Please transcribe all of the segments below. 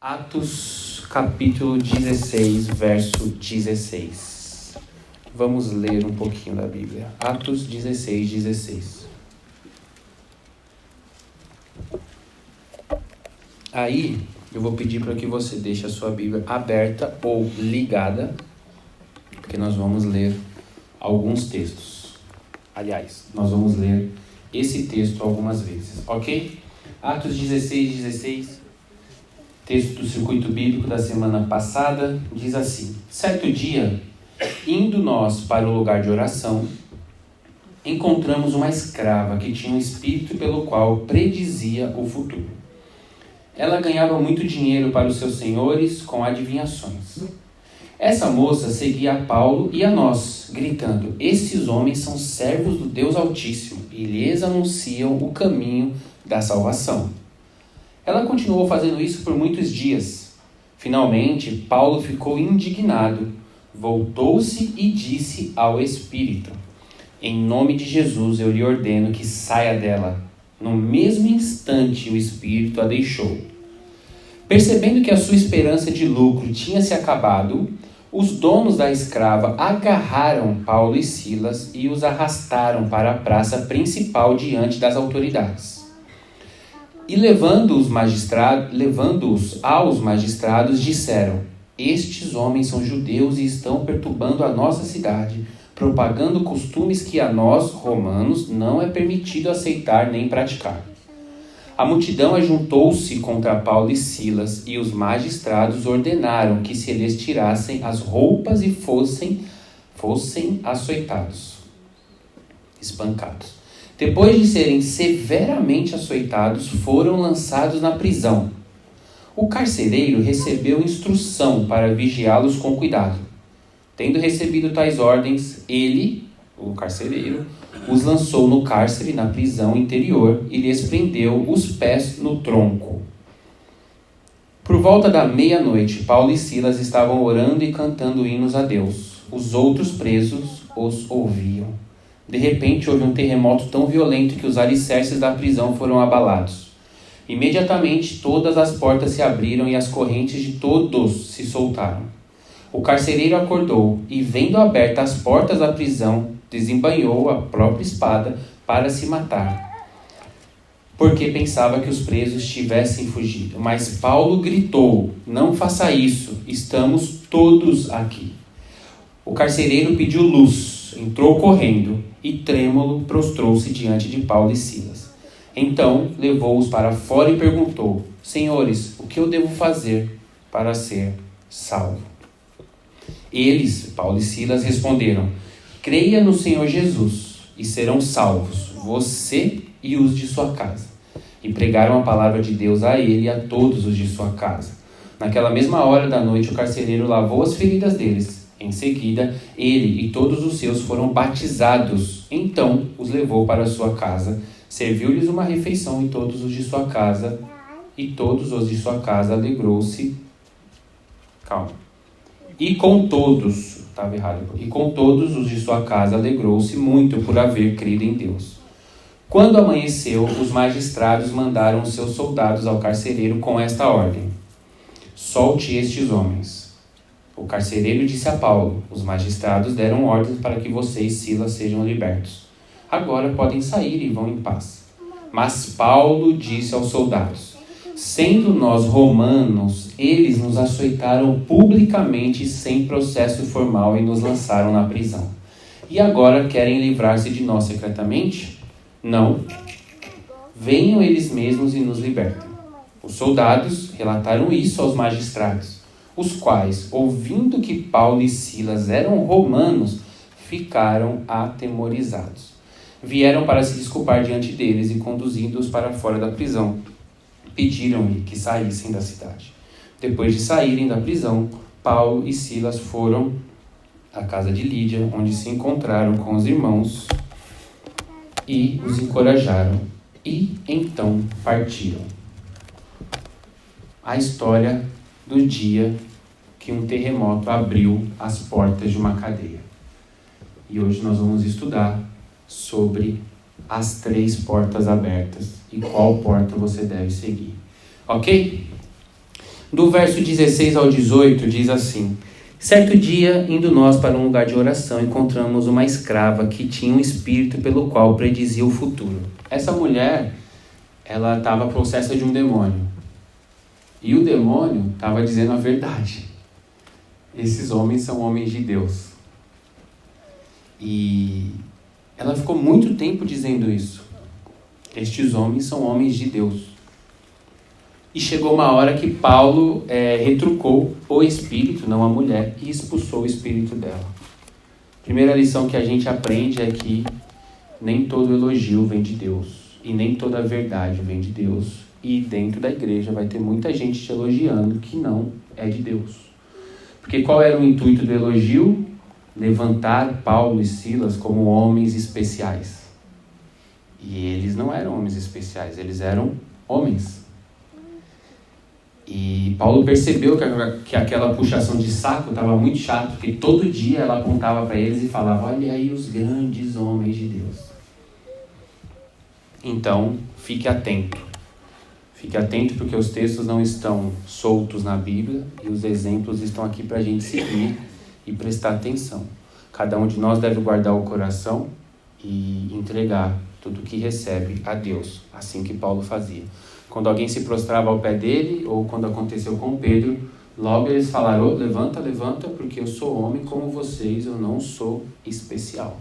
Atos capítulo 16, verso 16. Vamos ler um pouquinho da Bíblia. Atos 16, 16. Aí, eu vou pedir para que você deixe a sua Bíblia aberta ou ligada, porque nós vamos ler alguns textos. Aliás, nós vamos ler esse texto algumas vezes, ok? Atos 16, 16. Texto do circuito bíblico da semana passada diz assim: certo dia, indo nós para o lugar de oração, encontramos uma escrava que tinha um espírito pelo qual predizia o futuro. Ela ganhava muito dinheiro para os seus senhores com adivinhações. Essa moça seguia a Paulo e a nós, gritando: esses homens são servos do Deus Altíssimo e lhes anunciam o caminho da salvação. Ela continuou fazendo isso por muitos dias. Finalmente, Paulo ficou indignado, voltou-se e disse ao espírito: em nome de Jesus eu lhe ordeno que saia dela. No mesmo instante o espírito a deixou. Percebendo que a sua esperança de lucro tinha se acabado, os donos da escrava agarraram Paulo e Silas e os arrastaram para a praça principal diante das autoridades. E levando-os aos magistrados, disseram: estes homens são judeus e estão perturbando a nossa cidade, propagando costumes que a nós, romanos, não é permitido aceitar nem praticar. A multidão ajuntou-se contra Paulo e Silas, e os magistrados ordenaram que se lhes tirassem as roupas e fossem açoitados, espancados. Depois de serem severamente açoitados, foram lançados na prisão. O carcereiro recebeu instrução para vigiá-los com cuidado. Tendo recebido tais ordens, ele, o carcereiro, os lançou no cárcere na prisão interior e lhes prendeu os pés no tronco. Por volta da meia-noite, Paulo e Silas estavam orando e cantando hinos a Deus. Os outros presos os ouviam. De repente, houve um terremoto tão violento que os alicerces da prisão foram abalados. Imediatamente, todas as portas se abriram e as correntes de todos se soltaram. O carcereiro acordou e, vendo abertas as portas da prisão, desembainhou a própria espada para se matar, porque pensava que os presos tivessem fugido. Mas Paulo gritou: não faça isso, estamos todos aqui. O carcereiro pediu luz, entrou correndo e, trêmulo, prostrou-se diante de Paulo e Silas. Então levou-os para fora e perguntou: senhores, o que eu devo fazer para ser salvo? Eles, Paulo e Silas, responderam: creia no Senhor Jesus e serão salvos, você e os de sua casa. E pregaram a palavra de Deus a ele e a todos os de sua casa. Naquela mesma hora da noite, o carcereiro lavou as feridas deles. Em seguida, ele e todos os seus foram batizados. Então os levou para sua casa, serviu-lhes uma refeição e todos os de sua casa alegrou-se. E com todos os de sua casa alegrou-se muito por haver crido em Deus. Quando amanheceu, os magistrados mandaram seus soldados ao carcereiro com esta ordem: solte estes homens. O carcereiro disse a Paulo: os magistrados deram ordens para que você e Silas sejam libertos. Agora podem sair e vão em paz. Mas Paulo disse aos soldados: sendo nós romanos, eles nos açoitaram publicamente sem processo formal e nos lançaram na prisão. E agora querem livrar-se de nós secretamente? Não. Venham eles mesmos e nos libertem. Os soldados relataram isso aos magistrados, os quais, ouvindo que Paulo e Silas eram romanos, ficaram atemorizados. Vieram para se desculpar diante deles e, conduzindo-os para fora da prisão, pediram-lhe que saíssem da cidade. Depois de saírem da prisão, Paulo e Silas foram à casa de Lídia, onde se encontraram com os irmãos e os encorajaram, e então partiram. A história do dia que um terremoto abriu as portas de uma cadeia. E hoje nós vamos estudar sobre as 3 portas abertas e qual porta você deve seguir. Ok? Do verso 16 ao 18 diz assim: certo dia, indo nós para um lugar de oração, encontramos uma escrava que tinha um espírito pelo qual predizia o futuro. Essa mulher, ela estava possessa de um demônio. E o demônio estava dizendo a verdade. Esses homens são homens de Deus. E ela ficou muito tempo dizendo isso. Estes homens são homens de Deus. E chegou uma hora que Paulo retrucou o espírito, não a mulher, e expulsou o espírito dela. Primeira lição que a gente aprende é que nem todo elogio vem de Deus. E nem toda verdade vem de Deus. E dentro da igreja vai ter muita gente te elogiando que não é de Deus. Porque qual era o intuito do elogio? Levantar Paulo e Silas como homens especiais. E eles não eram homens especiais, eles eram homens. E Paulo percebeu que aquela puxação de saco estava muito chato, porque todo dia ela apontava para eles e falava: olha aí os grandes homens de Deus. Então, fique atento. Fique atento porque os textos não estão soltos na Bíblia e os exemplos estão aqui para a gente seguir e prestar atenção. Cada um de nós deve guardar o coração e entregar tudo o que recebe a Deus, assim que Paulo fazia. Quando alguém se prostrava ao pé dele, ou quando aconteceu com Pedro, logo eles falaram: oh, levanta, levanta, porque eu sou homem como vocês, eu não sou especial.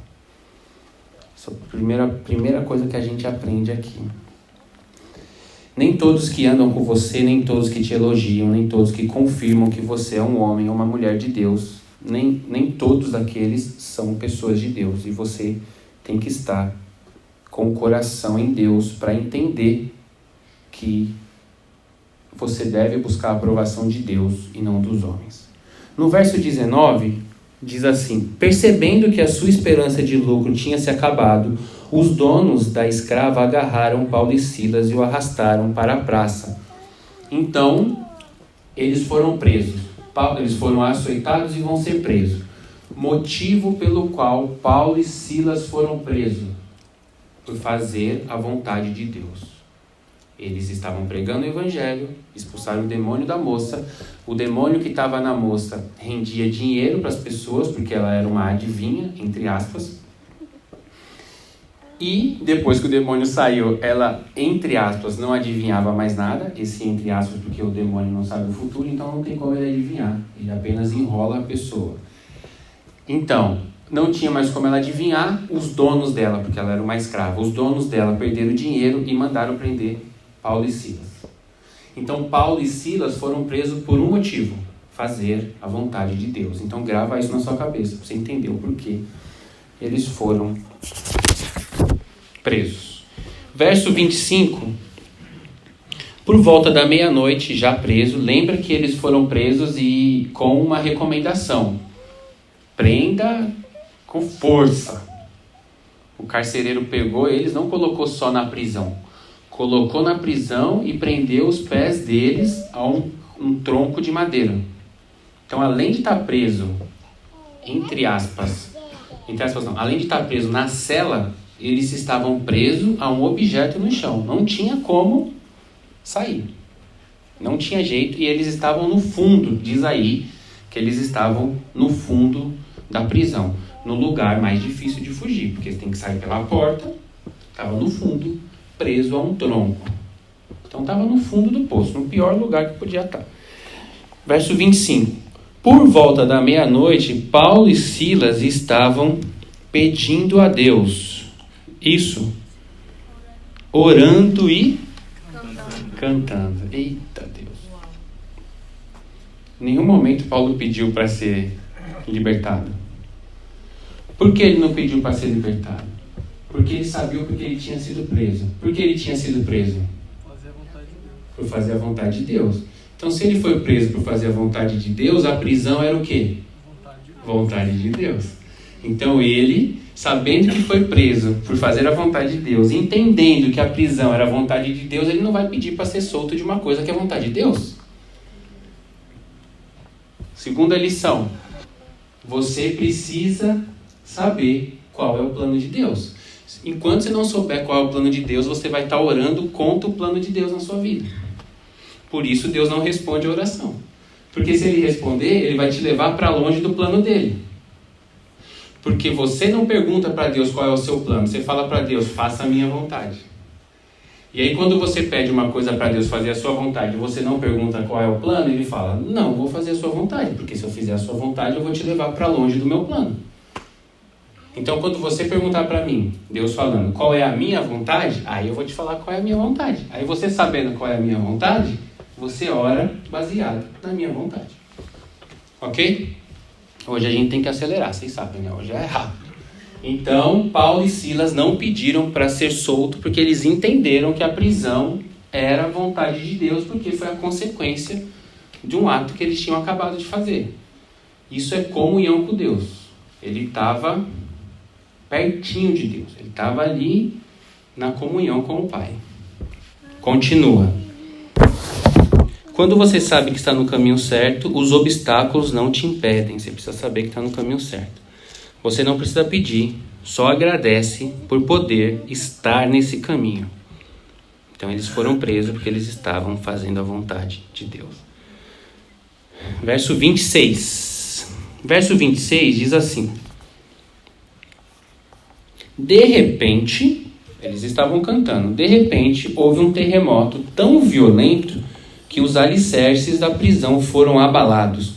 Essa é a primeira coisa que a gente aprende aqui. Nem todos que andam com você, nem todos que te elogiam, nem todos que confirmam que você é um homem ou uma mulher de Deus, nem todos aqueles são pessoas de Deus. E você tem que estar com o coração em Deus para entender que você deve buscar a aprovação de Deus e não dos homens. No verso 19, diz assim: percebendo que a sua esperança de lucro tinha se acabado, os donos da escrava agarraram Paulo e Silas e o arrastaram para a praça. Então, eles foram presos. Eles foram açoitados e vão ser presos. Motivo pelo qual Paulo e Silas foram presos: por fazer a vontade de Deus. Eles estavam pregando o evangelho, expulsaram o demônio da moça. O demônio que estava na moça rendia dinheiro para as pessoas, porque ela era uma adivinha, entre aspas. E depois que o demônio saiu, ela, entre aspas, não adivinhava mais nada. Esse entre aspas, porque o demônio não sabe o futuro, então não tem como ele adivinhar. Ele apenas enrola a pessoa. Então, não tinha mais como ela adivinhar. Os donos dela, porque ela era uma escrava, os donos dela perderam dinheiro e mandaram prender Paulo e Silas. Então, Paulo e Silas foram presos por um motivo: fazer a vontade de Deus. Então, grava isso na sua cabeça, para você entender o porquê eles foram presos. Verso 25. Por volta da meia-noite, já preso, lembra que eles foram presos e com uma recomendação: prenda com força. O carcereiro pegou eles, não colocou só na prisão, colocou na prisão e prendeu os pés deles a um tronco de madeira. Então, além de estar preso, entre aspas não, além de estar preso na cela, eles estavam presos a um objeto no chão. Não tinha como sair. Não tinha jeito. E eles estavam no fundo. Diz aí que eles estavam no fundo da prisão. No lugar mais difícil de fugir. Porque eles têm que sair pela porta. Estava no fundo, preso a um tronco. Então estava no fundo do poço. No pior lugar que podia estar. Verso 25. Por volta da meia-noite, Paulo e Silas estavam pedindo a Deus. Isso. Orando e cantando. Eita Deus. Em nenhum momento Paulo pediu para ser libertado. Por que ele não pediu para ser libertado? Porque ele sabia porque ele tinha sido preso. Por que ele tinha sido preso? Por fazer a vontade de Deus. Então, se ele foi preso por fazer a vontade de Deus, a prisão era o quê? Vontade de Deus. Então, ele, sabendo que foi preso por fazer a vontade de Deus, entendendo que a prisão era a vontade de Deus, ele não vai pedir para ser solto de uma coisa que é a vontade de Deus. Segunda lição: você precisa saber qual é o plano de Deus. Enquanto você não souber qual é o plano de Deus, você vai estar orando contra o plano de Deus na sua vida. Por isso Deus não responde a oração. Porque se ele responder, ele vai te levar para longe do plano dele. Porque você não pergunta para Deus qual é o seu plano. Você fala para Deus, faça a minha vontade. E aí quando você pede uma coisa para Deus fazer a sua vontade, você não pergunta qual é o plano, ele fala, não, vou fazer a sua vontade. Porque se eu fizer a sua vontade, eu vou te levar para longe do meu plano. Então quando você perguntar para mim, Deus falando, qual é a minha vontade? Aí eu vou te falar qual é a minha vontade. Aí você sabendo qual é a minha vontade, você ora baseado na minha vontade. Ok? Hoje a gente tem que acelerar, vocês sabem, né? Hoje é rápido. Então, Paulo e Silas não pediram para ser solto porque eles entenderam que a prisão era a vontade de Deus, porque foi a consequência de um ato que eles tinham acabado de fazer. Isso é comunhão com Deus. Ele estava pertinho de Deus. Ele estava ali na comunhão com o Pai. Continua. Quando você sabe que está no caminho certo, os obstáculos não te impedem. Você precisa saber que está no caminho certo. Você não precisa pedir, só agradece por poder estar nesse caminho. Então eles foram presos porque eles estavam fazendo a vontade de Deus. Verso 26. Verso 26 diz assim. De repente, eles estavam cantando, de repente houve um terremoto tão violento que os alicerces da prisão foram abalados.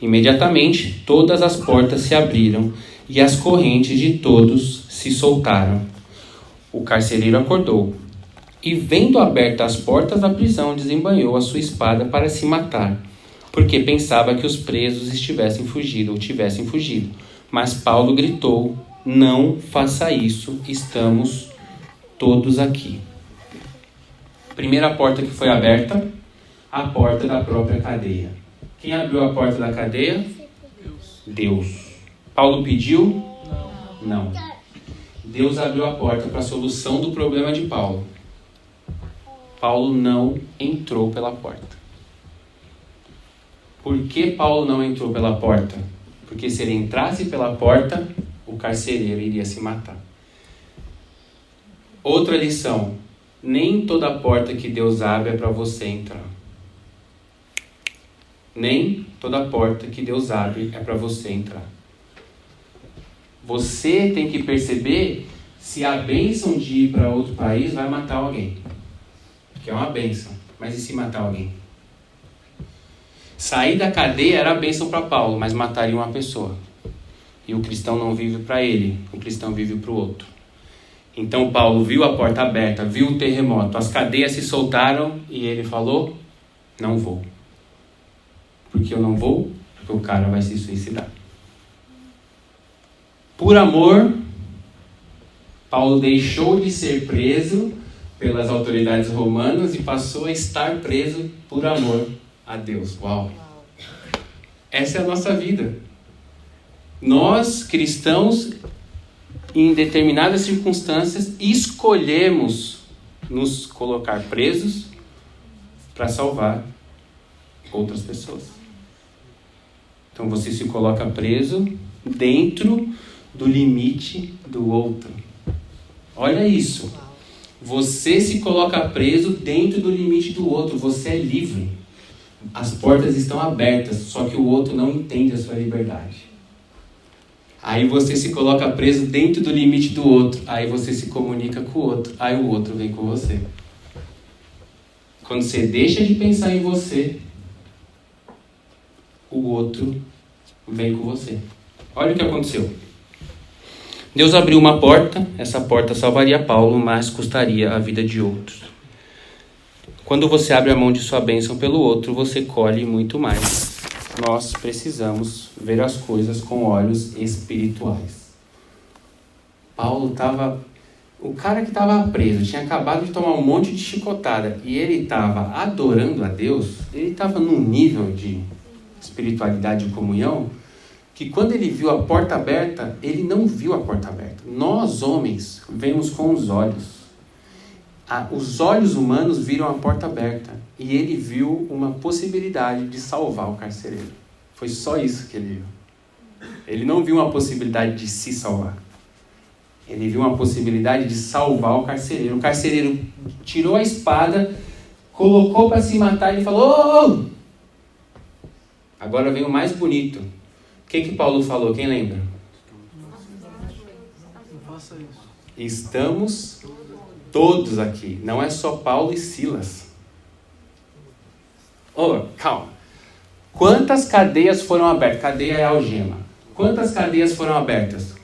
Imediatamente, todas as portas se abriram e as correntes de todos se soltaram. O carcereiro acordou e, vendo abertas as portas da prisão, desembanhou a sua espada para se matar, porque pensava que os presos tivessem fugido. Mas Paulo gritou, não faça isso, estamos todos aqui. Primeira porta que foi aberta, a porta da própria cadeia. Quem abriu a porta da cadeia? Deus. Paulo pediu? Não. Deus abriu a porta para a solução do problema de Paulo. Paulo não entrou pela porta. Por que Paulo não entrou pela porta? Porque se ele entrasse pela porta, o carcereiro iria se matar. Outra lição. Nem toda porta que Deus abre é para você entrar. Nem toda porta que Deus abre é para você entrar. Você tem que perceber se a bênção de ir para outro país vai matar alguém. Que é uma bênção. Mas e se matar alguém? Sair da cadeia era a bênção para Paulo, mas mataria uma pessoa. E o cristão não vive para ele, o cristão vive para o outro. Então Paulo viu a porta aberta, viu o terremoto, as cadeias se soltaram e ele falou, não vou. Porque eu não vou, porque o cara vai se suicidar. Por amor, Paulo deixou de ser preso pelas autoridades romanas e passou a estar preso por amor a Deus. Uau! Essa é a nossa vida. Nós, cristãos, em determinadas circunstâncias, escolhemos nos colocar presos para salvar outras pessoas. Então você se coloca preso dentro do limite do outro. Olha isso. Você se coloca preso dentro do limite do outro. Você é livre. As portas estão abertas, só que o outro não entende a sua liberdade. Aí você se coloca preso dentro do limite do outro. Aí você se comunica com o outro. Aí o outro vem com você. Quando você deixa de pensar em você, o outro vem com você. Olha o que aconteceu. Deus abriu uma porta, essa porta salvaria Paulo, mas custaria a vida de outros. Quando você abre a mão de sua bênção pelo outro, você colhe muito mais. Nós precisamos ver as coisas com olhos espirituais. Paulo estava... O cara que estava preso tinha acabado de tomar um monte de chicotada e ele estava adorando a Deus, ele estava num nível de espiritualidade e comunhão, que quando ele viu a porta aberta, ele não viu a porta aberta. Nós, homens, vemos com os olhos. Os olhos humanos viram a porta aberta e ele viu uma possibilidade de salvar o carcereiro. Foi só isso que ele viu. Ele não viu uma possibilidade de se salvar. Ele viu uma possibilidade de salvar o carcereiro. O carcereiro tirou a espada, colocou para se matar, ele falou: "Oh!" Agora vem o mais bonito. O que Paulo falou? Quem lembra? Estamos todos aqui. Não é só Paulo e Silas. Calma. Quantas cadeias foram abertas? Cadeia é algema. Quantas cadeias foram abertas?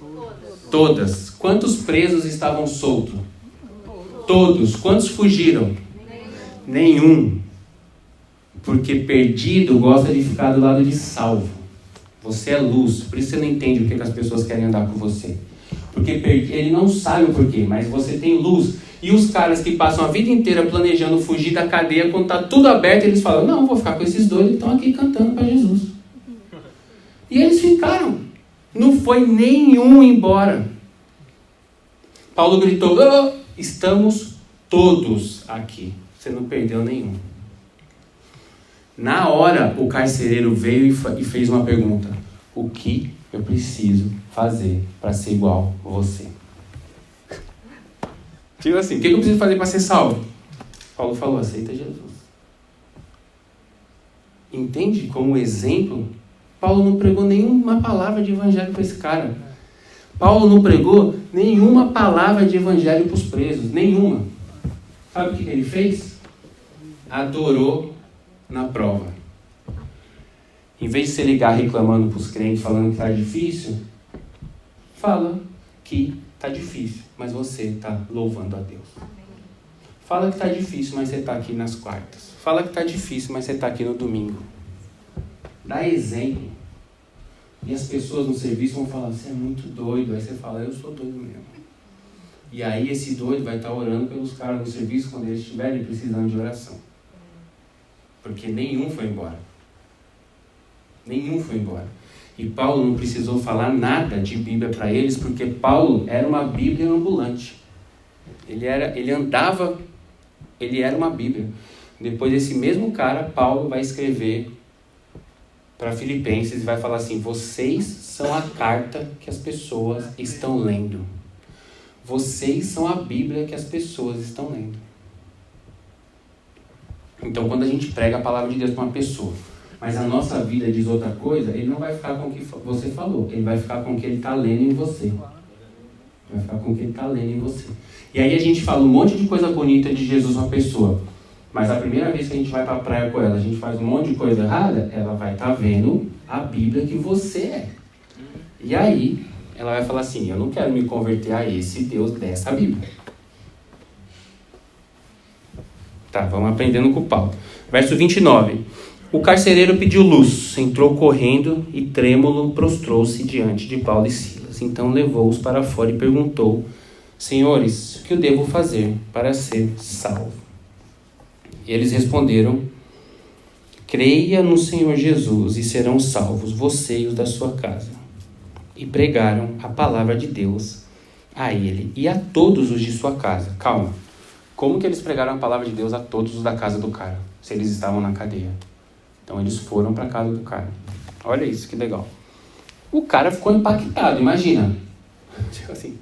Todas. Quantos presos estavam soltos? Todos. Quantos fugiram? Nenhum. Porque perdido gosta de ficar do lado de salvo. Você é luz. Por isso você não entende o que as pessoas querem andar com você. Porque ele não sabe o porquê, mas você tem luz. E os caras que passam a vida inteira planejando fugir da cadeia, quando está tudo aberto, eles falam: não, vou ficar com esses dois que estão aqui cantando para Jesus. E eles ficaram. Não foi nenhum embora. Paulo gritou: "Oh, estamos todos aqui." Você não perdeu nenhum. Na hora, o carcereiro veio e fez uma pergunta: o que eu preciso fazer para ser igual a você? Tipo assim, o que eu preciso fazer para ser salvo? Paulo falou: aceita Jesus. Entende como exemplo? Paulo não pregou nenhuma palavra de evangelho para esse cara. Paulo não pregou nenhuma palavra de evangelho para os presos. Nenhuma. Sabe o que ele fez? Adorou na prova. Em vez de você ligar reclamando para os crentes, falando que está difícil, fala que está difícil, mas você está louvando a Deus. Fala que está difícil, mas você está aqui nas quartas. Fala que está difícil, mas você está aqui no domingo. Dá exemplo. E as pessoas no serviço vão falar: você é muito doido. Aí você fala: eu sou doido mesmo. E aí esse doido vai estar orando pelos caras no serviço quando eles estiverem precisando de oração. Porque nenhum foi embora. Nenhum foi embora. E Paulo não precisou falar nada de Bíblia para eles, porque Paulo era uma Bíblia ambulante. Ele era uma Bíblia. Depois esse mesmo cara, Paulo, vai escrever para Filipenses e vai falar assim: vocês são a carta que as pessoas estão lendo. Vocês são a Bíblia que as pessoas estão lendo. Então, quando a gente prega a palavra de Deus para uma pessoa, mas a nossa vida diz outra coisa, ele não vai ficar com o que você falou. Ele vai ficar com o que ele está lendo em você. Vai ficar com o que ele está lendo em você. E aí a gente fala um monte de coisa bonita de Jesus uma pessoa. Mas a primeira vez que a gente vai para a praia com ela, a gente faz um monte de coisa errada, ela vai estar vendo a Bíblia que você é. E aí, ela vai falar assim: eu não quero me converter a esse Deus dessa Bíblia. Tá, vamos aprendendo com o Paulo. Verso 29. O carcereiro pediu luz, entrou correndo e trêmulo prostrou-se diante de Paulo e Silas. Então levou-os para fora e perguntou: senhores, o que eu devo fazer para ser salvo? E eles responderam: creia no Senhor Jesus e serão salvos você e os da sua casa. E pregaram a palavra de Deus a ele e a todos os de sua casa. Calma. Como que eles pregaram a palavra de Deus a todos os da casa do cara, se eles estavam na cadeia? Então eles foram para a casa do cara. Olha isso, que legal. O cara ficou impactado, imagina. Tipo assim,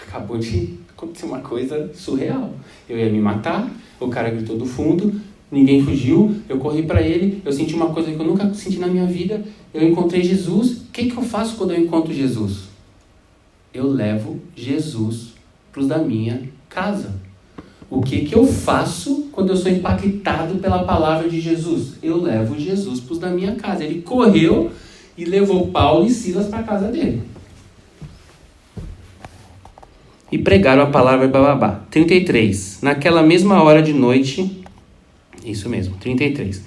acabou de acontecer uma coisa surreal. Eu ia me matar, o cara gritou do fundo, ninguém fugiu, eu corri para ele, eu senti uma coisa que eu nunca senti na minha vida, eu encontrei Jesus. O que eu faço quando eu encontro Jesus? Eu levo Jesus para os da minha casa. O que eu faço quando eu sou impactado pela palavra de Jesus? Eu levo Jesus para os da minha casa. Ele correu e levou Paulo e Silas para a casa dele. E pregaram a palavra bababá. 33. Naquela mesma hora de noite... Isso mesmo, 33.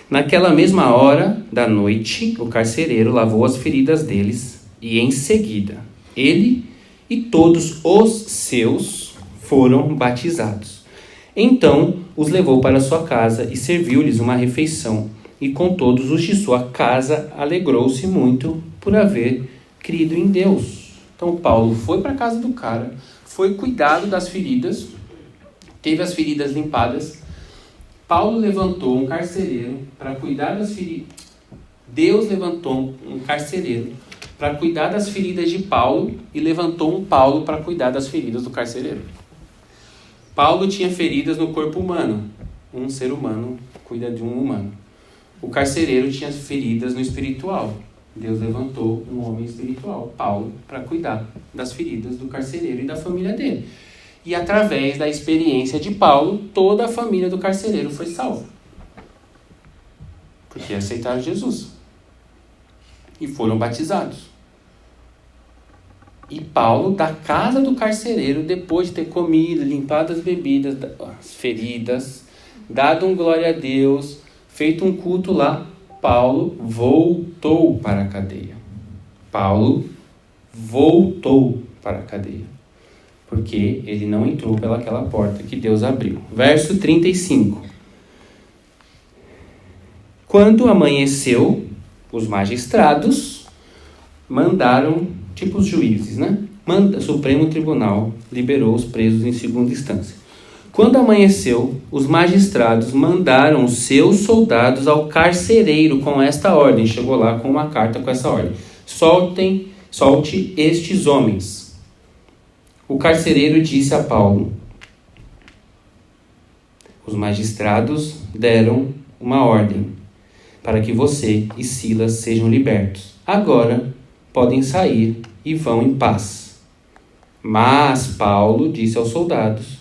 Naquela mesma hora da noite, o carcereiro lavou as feridas deles e em seguida ele e todos os seus foram batizados. Então os levou para sua casa e serviu-lhes uma refeição. E com todos os de sua casa alegrou-se muito por haver crido em Deus. Então Paulo foi para a casa do cara, foi cuidado das feridas, teve as feridas limpadas. Paulo levantou um carcereiro para cuidar das feridas. Deus levantou um carcereiro para cuidar das feridas de Paulo e levantou um Paulo para cuidar das feridas do carcereiro. Paulo tinha feridas no corpo humano. um ser humano cuida de um humano. O carcereiro tinha feridas no espiritual. Deus levantou um homem espiritual, Paulo, para cuidar das feridas do carcereiro e da família dele. E através da experiência de Paulo, toda a família do carcereiro foi salva. Porque aceitaram Jesus. E foram batizados. E Paulo, da casa do carcereiro, depois de ter comido, limpado as bebidas, as feridas, dado um glória a Deus, feito um culto lá, Paulo voltou para a cadeia. Paulo voltou para a cadeia. Porque ele não entrou pelaquela porta que Deus abriu. Verso 35. Quando amanheceu, os magistrados mandaram, tipo os juízes, né? O Supremo Tribunal liberou os presos em segunda instância. Quando amanheceu, os magistrados mandaram seus soldados ao carcereiro com esta ordem. Chegou lá com uma carta com essa ordem. Solte estes homens. O carcereiro disse a Paulo. Os magistrados deram uma ordem para que você e Silas sejam libertos. Agora podem sair e vão em paz. Mas Paulo disse aos soldados,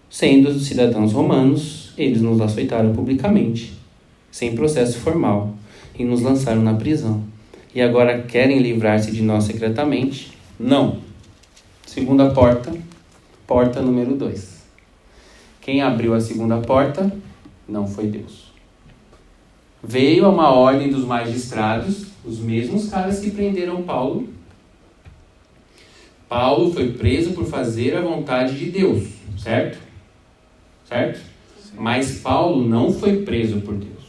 sendo cidadãos romanos, eles nos açoitaram publicamente, sem processo formal, e nos lançaram na prisão. E agora querem livrar-se de nós secretamente? Não. Segunda porta, porta número 2. Quem abriu a segunda porta não foi Deus. Veio uma ordem dos magistrados, os mesmos caras que prenderam Paulo. Paulo foi preso por fazer a vontade de Deus, certo? Certo? Mas Paulo não foi preso por Deus.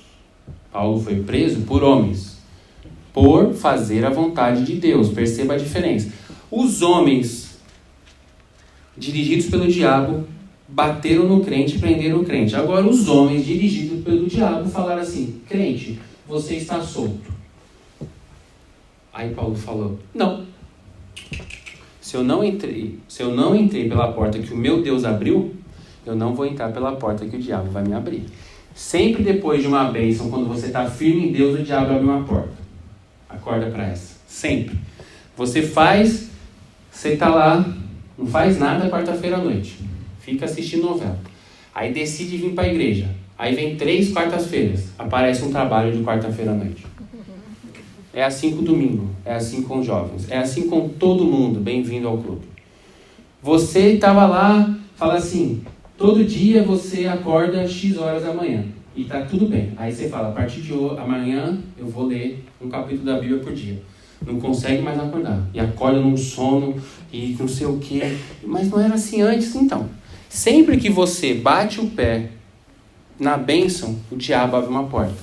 Paulo foi preso por homens, por fazer a vontade de Deus. Perceba a diferença. Os homens, dirigidos pelo diabo, bateram no crente e prenderam o crente. Agora os homens, dirigidos pelo diabo, falaram assim, crente, você está solto. Aí Paulo falou, não. Se eu não entrei pela porta que o meu Deus abriu, eu não vou entrar pela porta que o diabo vai me abrir. Sempre depois de uma bênção, quando você está firme em Deus, o diabo abre uma porta. Acorda para essa. Sempre. Você está lá, não faz nada quarta-feira à noite. Fica assistindo novela. Aí decide vir para a igreja. Aí vem 3 quartas-feiras. Aparece um trabalho de quarta-feira à noite. É assim com o domingo. É assim com os jovens. É assim com todo mundo. Bem-vindo ao clube. Você estava lá, fala assim, todo dia você acorda X horas da manhã. E tá tudo bem. Aí você fala, a partir de amanhã eu vou ler um capítulo da Bíblia por dia. Não consegue mais acordar. E acorda num sono e não sei o quê. Mas não era assim antes, então. Sempre que você bate o pé na bênção, o diabo abre uma porta.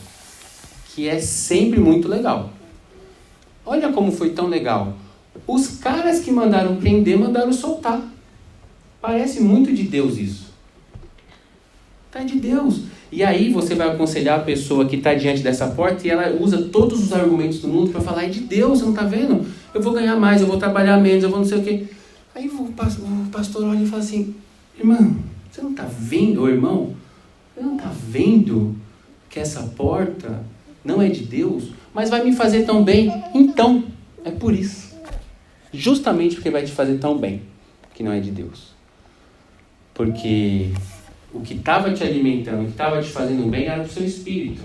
Que é sempre muito legal. Olha como foi tão legal. Os caras que mandaram prender, mandaram soltar. Parece muito de Deus isso. Tá de Deus. E aí você vai aconselhar a pessoa que está diante dessa porta e ela usa todos os argumentos do mundo para falar, é de Deus, você não está vendo? Eu vou ganhar mais, eu vou trabalhar menos, eu vou não sei o quê. Aí o pastor olha e fala assim, irmão, você não está vendo, ou irmão, você não está vendo que essa porta não é de Deus, mas vai me fazer tão bem? Então, é por isso. Justamente porque vai te fazer tão bem, que não é de Deus. Porque o que estava te alimentando, o que estava te fazendo bem era o seu espírito.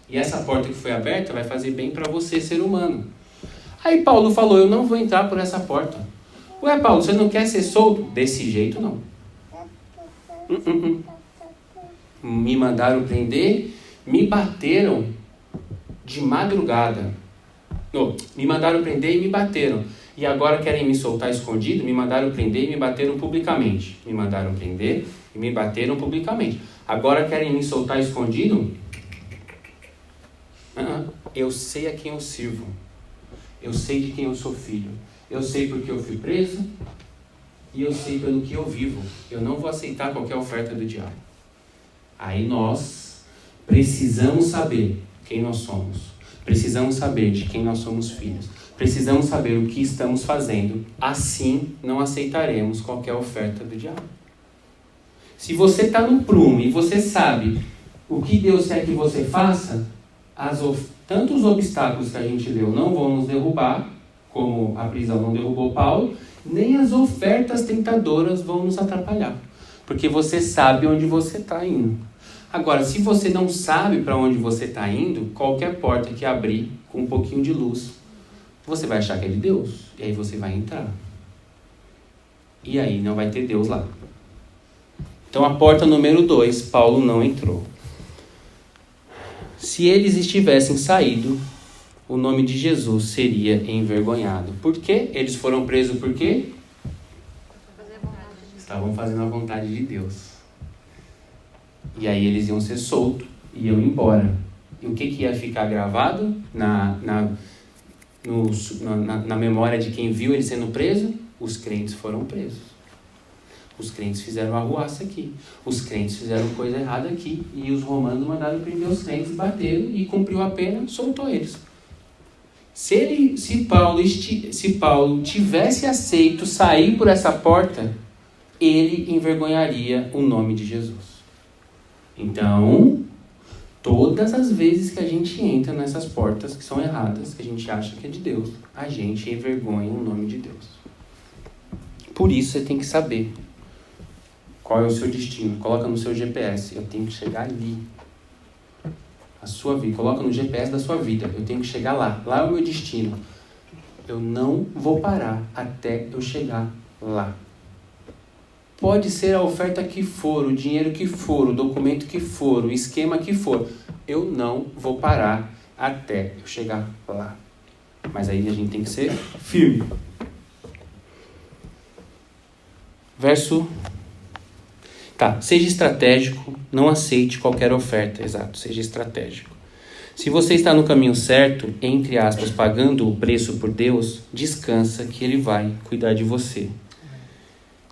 E essa porta que foi aberta vai fazer bem para você, ser humano. Aí Paulo falou, eu não vou entrar por essa porta. Ué, Paulo, você não quer ser solto? Desse jeito, não. Me mandaram prender, me bateram de madrugada. Me mandaram prender e me bateram. E agora querem me soltar escondido? Me mandaram prender e me bateram publicamente. Me mandaram prender e me bateram publicamente. Agora querem me soltar escondido? Eu sei a quem eu sirvo. Eu sei de quem eu sou filho. Eu sei porque eu fui preso e eu sei pelo que eu vivo. Eu não vou aceitar qualquer oferta do diabo. Aí nós precisamos saber quem nós somos. Precisamos saber de quem nós somos filhos. Precisamos saber o que estamos fazendo. Assim não aceitaremos qualquer oferta do diabo. Se você está no prumo e você sabe o que Deus quer que você faça, tanto os obstáculos que a gente leu não vão nos derrubar, como a prisão não derrubou Paulo, nem as ofertas tentadoras vão nos atrapalhar. Porque você sabe onde você está indo. Agora, se você não sabe para onde você está indo, qualquer porta que abrir com um pouquinho de luz, você vai achar que é de Deus. E aí você vai entrar. E aí não vai ter Deus lá. Então a porta número 2, Paulo não entrou. Se eles estivessem saído, o nome de Jesus seria envergonhado. Por quê? Eles foram presos por quê? Estavam fazendo a vontade de Deus. E aí eles iam ser soltos e iam embora. E o que ia ficar gravado na memória de quem viu ele sendo preso? Os crentes foram presos. Os crentes fizeram arruaça aqui. Os crentes fizeram coisa errada aqui. E os romanos mandaram prender os crentes, bateram e cumpriu a pena, soltou eles. Se Paulo tivesse aceito sair por essa porta, ele envergonharia o nome de Jesus. Então, todas as vezes que a gente entra nessas portas que são erradas, que a gente acha que é de Deus, a gente envergonha o nome de Deus. Por isso você tem que saber qual é o seu destino. Coloca no seu GPS. Eu tenho que chegar ali. A sua vida. Coloca no GPS da sua vida. Eu tenho que chegar lá. Lá é o meu destino. Eu não vou parar até eu chegar lá. Pode ser a oferta que for, o dinheiro que for, o documento que for, o esquema que for. Eu não vou parar até eu chegar lá. Mas aí a gente tem que ser firme. Seja estratégico, não aceite qualquer oferta. Exato, seja estratégico. Se você está no caminho certo, entre aspas, pagando o preço por Deus, descansa que Ele vai cuidar de você.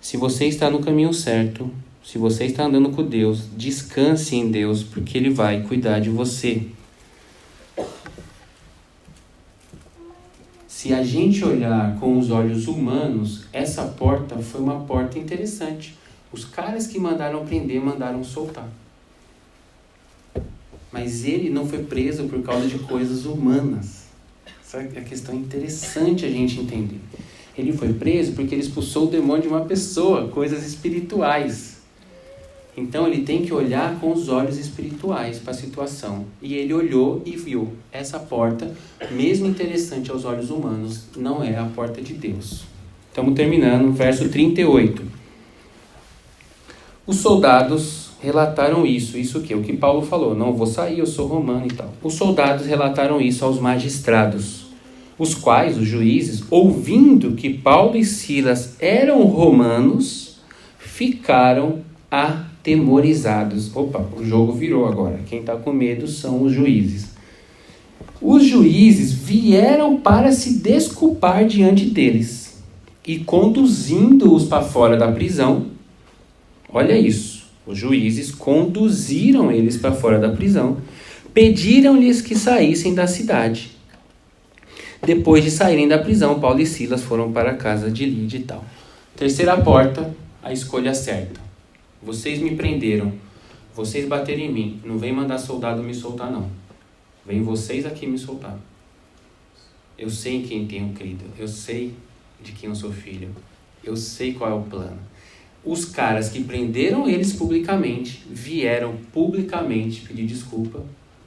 Se você está no caminho certo, se você está andando com Deus, descanse em Deus, porque Ele vai cuidar de você. Se a gente olhar com os olhos humanos, essa porta foi uma porta interessante. Os caras que mandaram prender, mandaram soltar. Mas ele não foi preso por causa de coisas humanas. Essa é a questão interessante a gente entender. Ele foi preso porque ele expulsou o demônio de uma pessoa, coisas espirituais. Então ele tem que olhar com os olhos espirituais para a situação. E ele olhou e viu. Essa porta, mesmo interessante aos olhos humanos, não é a porta de Deus. Estamos terminando, verso 38. Os soldados relataram isso o quê? O que Paulo falou, não vou sair, eu sou romano e tal. Os soldados relataram isso aos magistrados, os quais, os juízes, ouvindo que Paulo e Silas eram romanos, ficaram atemorizados. Opa, o jogo virou agora. Quem está com medo são os juízes. Os juízes vieram para se desculpar diante deles e conduzindo-os para fora da prisão. Olha isso, os juízes conduziram eles para fora da prisão, pediram-lhes que saíssem da cidade. Depois de saírem da prisão, Paulo e Silas foram para a casa de Lídia e tal. Terceira porta, a escolha certa. Vocês me prenderam, vocês bateram em mim, não vem mandar soldado me soltar não. Vem vocês aqui me soltar. Eu sei em quem tenho crido, eu sei de quem eu sou filho, eu sei qual é o plano. Os caras que prenderam eles publicamente, vieram publicamente pedir desculpa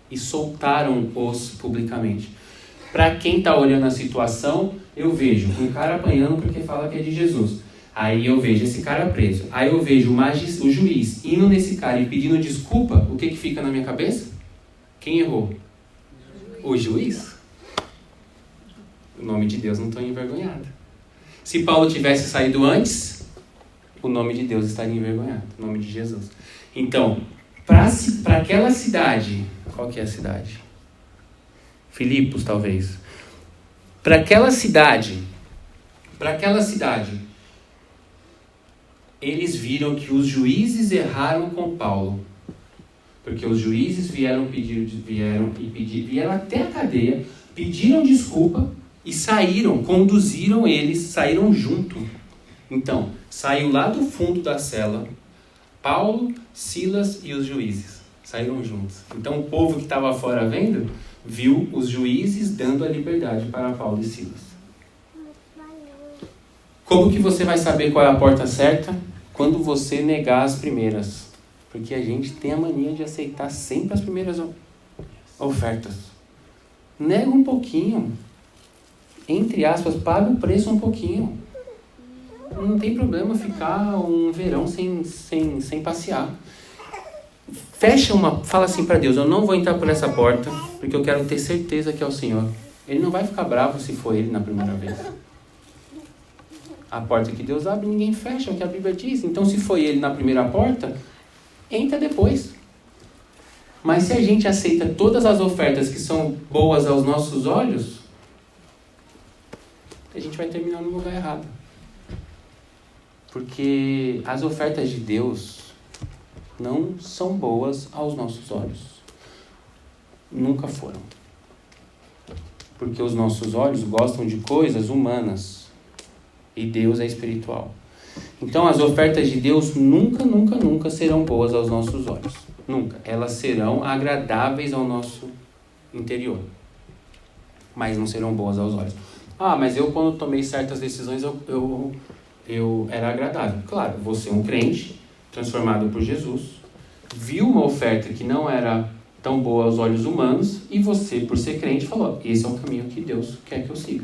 e soltaram-os publicamente. Para quem está olhando a situação, eu vejo um cara apanhando porque fala que é de Jesus. Aí eu vejo esse cara preso. Aí eu vejo o juiz indo nesse cara e pedindo desculpa. O que fica na minha cabeça? Quem errou? O juiz. O nome de Deus não estou envergonhado. Se Paulo tivesse saído antes, o nome de Deus estaria envergonhado. O nome de Jesus. Então, para aquela cidade... Qual que é a cidade? Filipos, talvez. Para aquela cidade, eles viram que os juízes erraram com Paulo. Porque os juízes vieram até a cadeia, pediram desculpa e saíram, conduziram eles, saíram junto. Então, saiu lá do fundo da cela, Paulo, Silas e os juízes saíram juntos. Então o povo que estava fora vendo, viu os juízes dando a liberdade para Paulo e Silas. Como que você vai saber qual é a porta certa? Quando você negar as primeiras. Porque a gente tem a mania de aceitar sempre as primeiras ofertas. Nega um pouquinho. Entre aspas, paga o preço um pouquinho. Não tem problema ficar um verão sem passear. Fala assim para Deus, eu não vou entrar por essa porta, porque eu quero ter certeza que é o Senhor. Ele não vai ficar bravo se for ele na primeira vez. A porta que Deus abre, ninguém fecha, é o que a Bíblia diz. Então, se foi ele na primeira porta, entra depois. Mas se a gente aceita todas as ofertas que são boas aos nossos olhos, a gente vai terminar no lugar errado. Porque as ofertas de Deus não são boas aos nossos olhos. Nunca foram. Porque os nossos olhos gostam de coisas humanas. E Deus é espiritual. Então as ofertas de Deus nunca serão boas aos nossos olhos. Nunca. Elas serão agradáveis ao nosso interior. Mas não serão boas aos olhos. Mas eu quando tomei certas decisões eu era agradável. Claro, você é um crente transformado por Jesus, viu uma oferta que não era tão boa aos olhos humanos e você, por ser crente, falou, esse é o caminho que Deus quer que eu siga.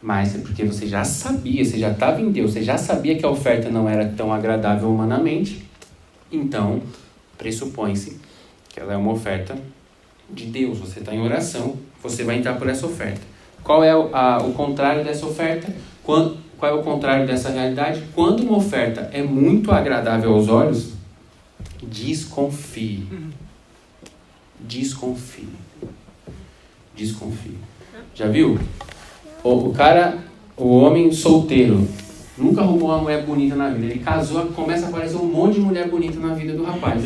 Mas é porque você já sabia, você já estava em Deus, você já sabia que a oferta não era tão agradável humanamente, então pressupõe-se que ela é uma oferta de Deus. Você está em oração, você vai entrar por essa oferta. Qual é o contrário dessa oferta? Qual é o contrário dessa realidade? Quando uma oferta é muito agradável aos olhos, desconfie. Desconfie. Já viu? O homem solteiro, nunca arrumou uma mulher bonita na vida. Ele casou, começa a aparecer um monte de mulher bonita na vida do rapaz.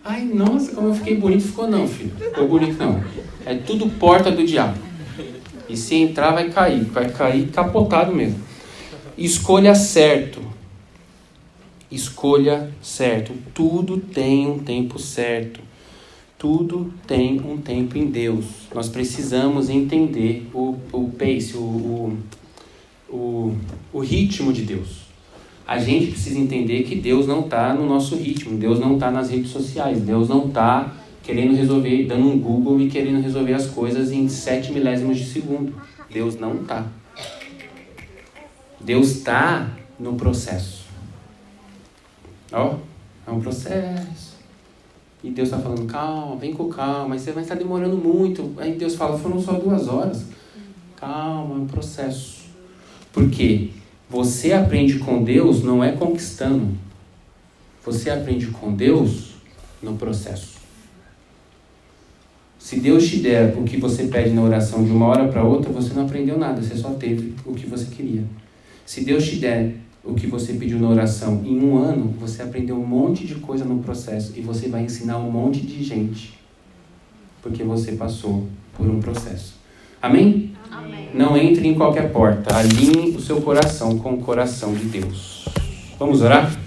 Ai, nossa, como eu fiquei bonito. Ficou não, filho. Ficou bonito não. É tudo porta do diabo. E se entrar, vai cair capotado mesmo. Escolha certo. Escolha certo. Tudo tem um tempo certo. Tudo tem um tempo em Deus. Nós precisamos entender o pace, o ritmo de Deus. A gente precisa entender que Deus não está no nosso ritmo. Deus não está nas redes sociais. Deus não está querendo resolver, dando um Google e querendo resolver as coisas em 7 milésimos de segundo. Deus não está. Deus está no processo. É um processo. E Deus está falando, calma, vem com calma, mas você vai estar demorando muito. Aí Deus fala, foram só 2 horas. Calma, é um processo. Por quê? Você aprende com Deus não é conquistando. Você aprende com Deus no processo. Se Deus te der o que você pede na oração de uma hora para outra, você não aprendeu nada, você só teve o que você queria. Se Deus te der o que você pediu na oração em 1 ano, você aprendeu um monte de coisa no processo e você vai ensinar um monte de gente, porque você passou por um processo. Amém? Amém. Não entre em qualquer porta, alinhe o seu coração com o coração de Deus. Vamos orar?